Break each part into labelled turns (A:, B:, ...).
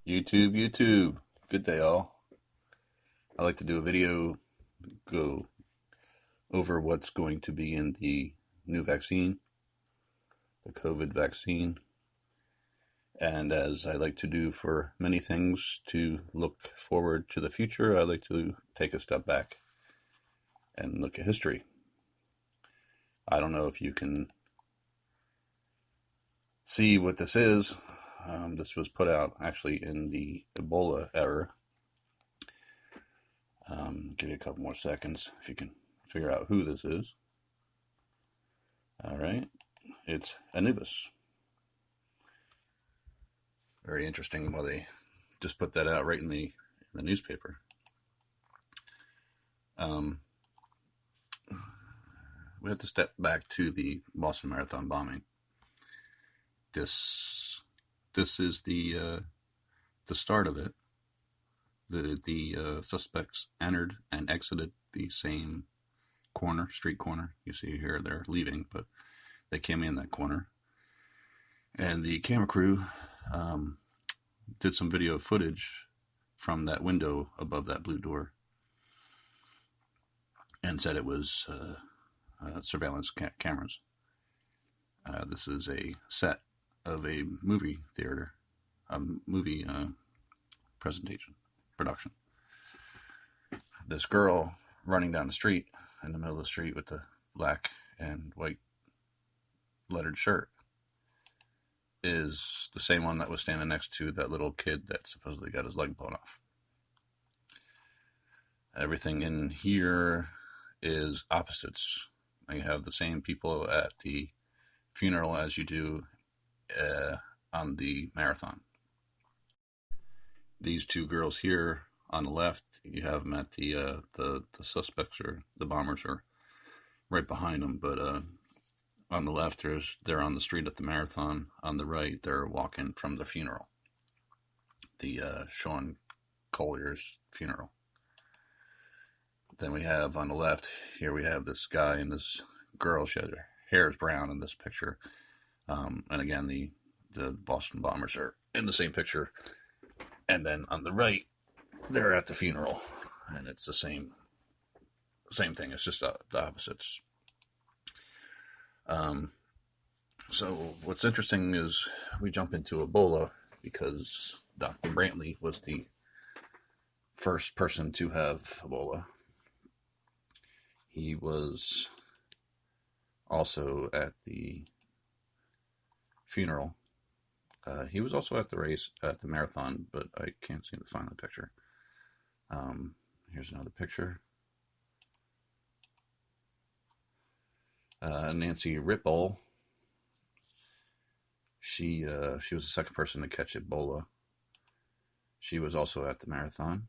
A: YouTube. Good day, all. I like to do a video, go over what's going to be in the new vaccine, the COVID vaccine. And as I like to do for many things to look forward to the future, I like to take a step back and look at history. I don't know if you can see what this is. This was put out actually in the Ebola era. Give you a couple more seconds if you can figure out who this is. All right, it's Anubis. Very interesting. Well, they just put that out right in the newspaper. We have to step back to the Boston Marathon bombing. This is the start of it. The suspects entered and exited the same street corner. You see here they're leaving, but they came in that corner. And the camera crew did some video footage from that window above that blue door and said it was surveillance cameras. This is a set of a movie theater, a movie production. This girl running down the street in the middle of the street with the black and white lettered shirt is the same one that was standing next to that little kid that supposedly got his leg blown off. Everything in here is opposites. You have the same people at the funeral as you do on the marathon. These two girls here on the left, you have them at the suspects or the bombers are right behind them, but on the left, they're on the street at the marathon. On the right, they're walking from the funeral, the Sean Collier's funeral. Then we have on the left here, we have this guy and this girl. Her hair is brown in this picture. And again, the Boston bombers are in the same picture. And then on the right, they're at the funeral, and it's the same thing. It's just the opposites. So what's interesting is we jump into Ebola because Dr. Brantley was the first person to have Ebola. He was also at the funeral. He was also at the race, at the marathon, but I can't seem to find the picture. Here's another picture. Nancy Rippel. She was the second person to catch Ebola. She was also at the marathon.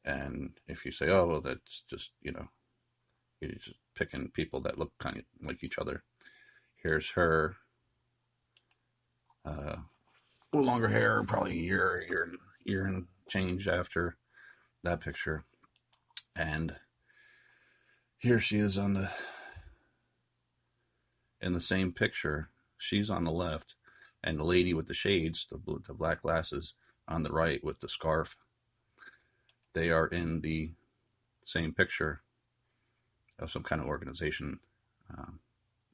A: And if you say, oh, well, that's just, you're just picking people that look kind of like each other. Here's her. A little longer hair, probably a year and change after that picture. And here she is in the same picture. She's on the left, and the lady with the shades, the black glasses, on the right with the scarf. They are in the same picture of some kind of organization.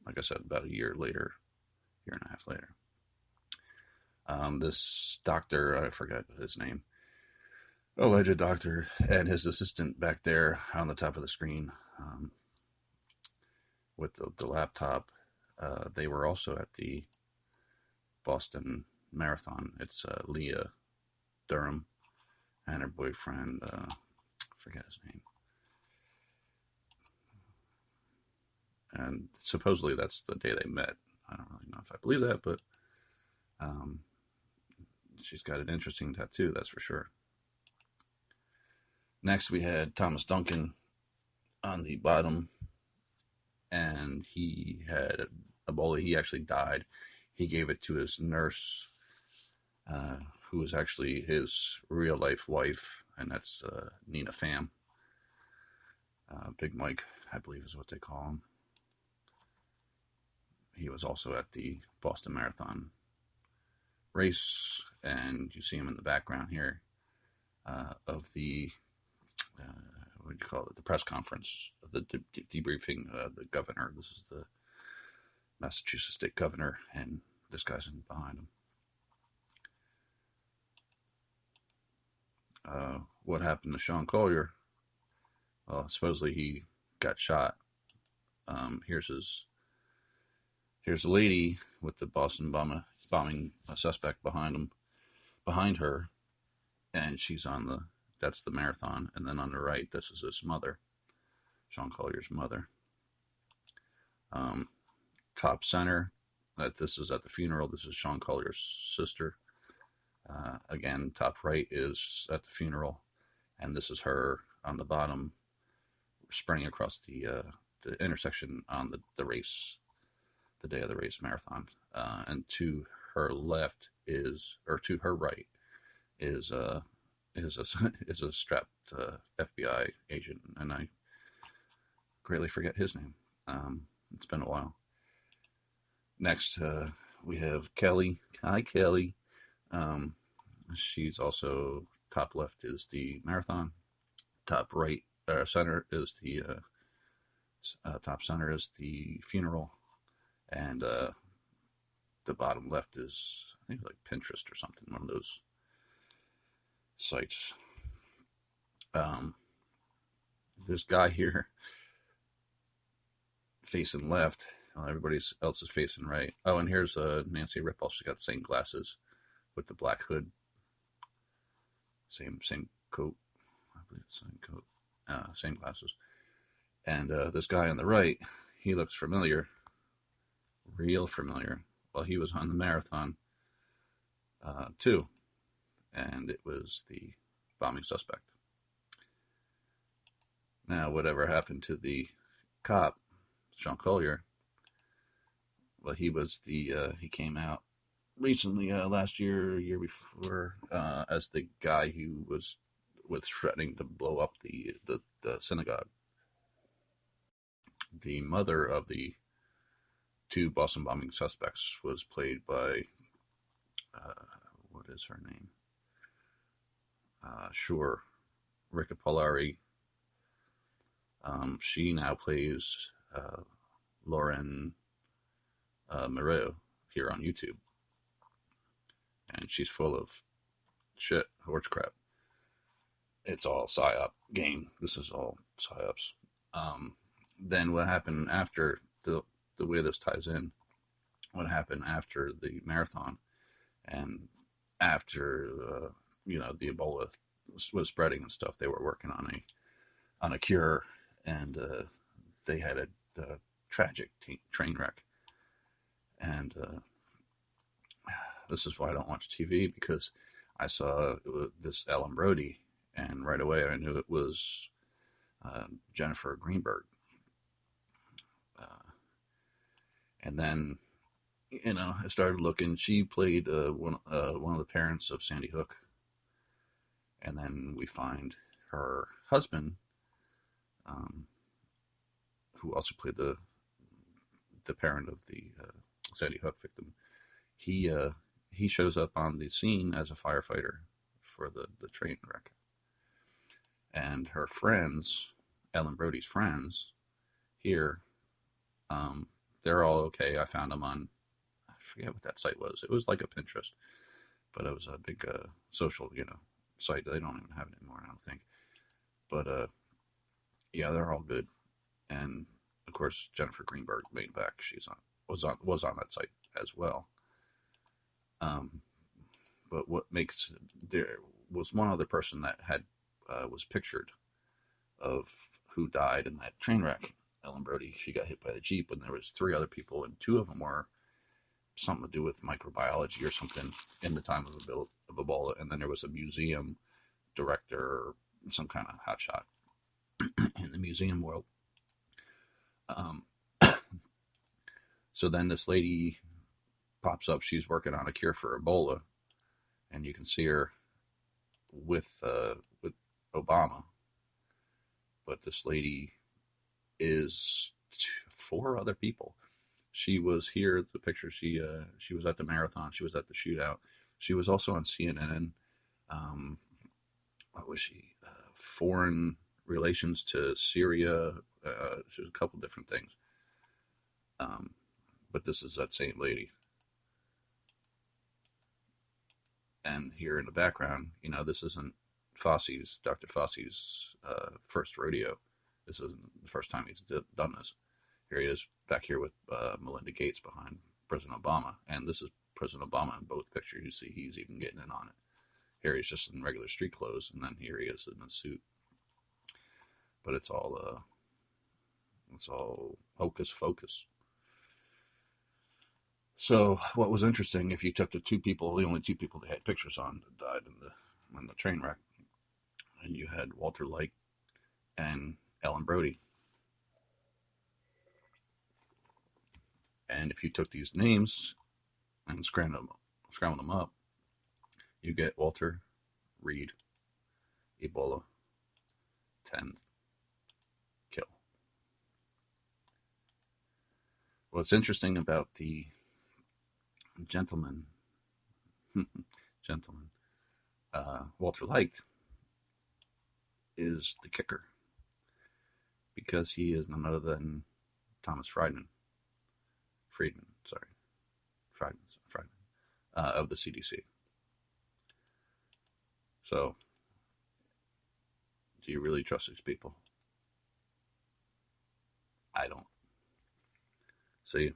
A: Like I said, about a year and a half later. This doctor, I forgot his name, alleged doctor, and his assistant back there on the top of the screen with the laptop. They were also at the Boston Marathon. It's Leah Durham and her boyfriend, I forget his name. And supposedly that's the day they met. I don't really know if I believe that, but she's got an interesting tattoo, that's for sure. Next, we had Thomas Duncan on the bottom, and he had Ebola. He actually died. He gave it to his nurse, who was actually his real-life wife, and that's Nina Pham. Big Mike, I believe is what they call him. He was also at the Boston Marathon race, and you see him in the background here of the what do you call it? The press conference, the debriefing the governor. This is the Massachusetts state governor, and this guy's in behind him. What happened to Sean Collier? Well, supposedly he got shot. Here's a lady with the Boston bombing suspect behind her, and she's that's the Marathon, and then on the right, this is his mother, Sean Collier's mother. Top center, this is at the funeral. This is Sean Collier's sister. Again, top right is at the funeral, and this is her on the bottom, sprinting across the intersection on the race, the day of the race marathon. And to her left to her right is a strapped FBI agent, and I greatly forget his name. It's been a while. Next, we have Kelly. Hi, Kelly. She's also top left is the marathon. Top right center is the top center is the funeral, and the bottom left is, I think, like Pinterest or something, one of those sites. This guy here facing left, everybody else is facing right. Oh, and here's Nancy Rippel. She's got the same glasses with the black hood, same coat. I believe it's the same coat, same glasses. And this guy on the right, he looks familiar, real familiar. Well, he was on the marathon too, and it was the bombing suspect. Now, whatever happened to the cop, Sean Collier? Well, he came out recently, last year before, as the guy who was threatening to blow up the synagogue. The mother of the two Boston bombing suspects was played by, what is her name? Sure, Ricca Polari. She now plays Lauren Moreau here on YouTube. And she's full of shit, horse crap. It's all psyop game. This is all psyops. Then what happened after the way this ties in? What happened after the marathon, and after the Ebola was spreading and stuff? They were working on a cure, and they had a tragic train wreck. And this is why I don't watch TV, because I saw this Ellen Brody, and right away I knew it was Jennifer Greenberg. And then, I started looking. She played one of the parents of Sandy Hook. And then we find her husband, who also played the parent of the Sandy Hook victim. He shows up on the scene as a firefighter for the train wreck. And her friends, Ellen Brody's friends, here, they're all okay. I found them on, I forget what that site was. It was like a Pinterest, but it was a big social, site. They don't even have it anymore, I don't think. But yeah, they're all good. And of course, Jennifer Greenberg made back. Was on that site as well. But what makes there was one other person that had was pictured of who died in that train wreck. Ellen Brody, she got hit by the Jeep, and there was 3 other people, and 2 of them were something to do with microbiology or something in the time of Ebola. And then there was a museum director, or some kind of hotshot in the museum world. So then this lady pops up. She's working on a cure for Ebola, and you can see her with Obama. But this lady is 4 other people. She was here. The picture. She was at the marathon. She was at the shootout. She was also on CNN. What was she? Foreign relations to Syria. She was a couple different things. But this is that same lady. And here in the background, this isn't Dr. Fauci's first rodeo. This isn't the first time he's done this. Here he is back here with Melinda Gates behind President Obama. And this is President Obama in both pictures. You see he's even getting in on it. Here he's just in regular street clothes, and then here he is in a suit. But it's all hocus pocus. So what was interesting, if you took the only two people they had pictures on that died in the train wreck, and you had Walter Light and Ellen Brody. And if you took these names and scrambled them up, you get Walter Reed, Ebola, 10th kill. What's interesting about the gentleman, Walter Light, is the kicker, because he is none other than Thomas Friedman, of the CDC. So, do you really trust these people? I don't. See you.